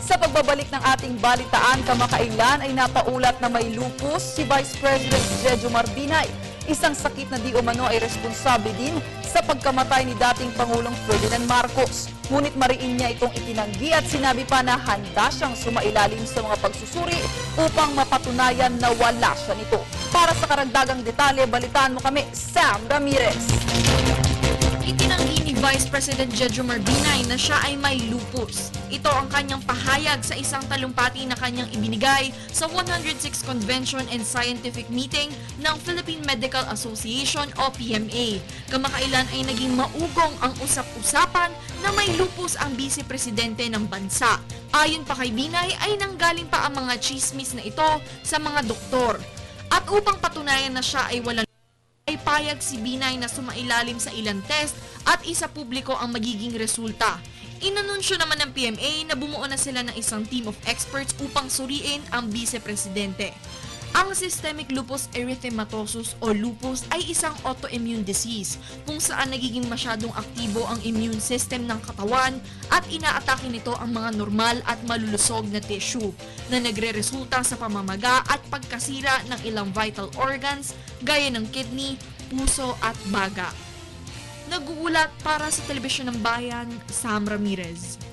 Sa pagbabalik ng ating balitaan, kamakailan ay napaulat na may lupus si Vice President Jejomar Binay. Isang sakit na di umano ay responsable din sa pagkamatay ni dating Pangulong Ferdinand Marcos. Ngunit mariin niya itong itinanggi at sinabi pa na handa siyang sumailalim sa mga pagsusuri upang mapatunayan na wala siya nito. Para sa karagdagang detalye, balitaan mo kami, Sam Ramirez. Itinanggi ni Vice President Jejomar Binay na siya ay may lupus. Ito ang kanyang pahayag sa isang talumpati na kanyang ibinigay sa 106 Convention and Scientific Meeting ng Philippine Medical Association o PMA. Kamakailan ay naging maugong ang usap-usapan na may lupus ang Vice Presidente ng bansa. Ayon pa kay Binay ay nanggaling pa ang mga chismis na ito sa mga doktor. At upang patunayan na siya ay walang ay payag si Binay na sumailalim sa ilang test at isa publiko ang magiging resulta. Inanunsyo naman ng PMA na bumuo na sila ng isang team of experts upang suriin ang vice-presidente. Ang systemic lupus erythematosus o lupus ay isang autoimmune disease kung saan nagiging masyadong aktibo ang immune system ng katawan at inaatake nito ang mga normal at malulusog na tissue na nagre-resulta sa pamamaga at pagkasira ng ilang vital organs gaya ng kidney, puso at baga. Nag-uulat para sa Telebisyon ng Bayan, Sam Ramirez.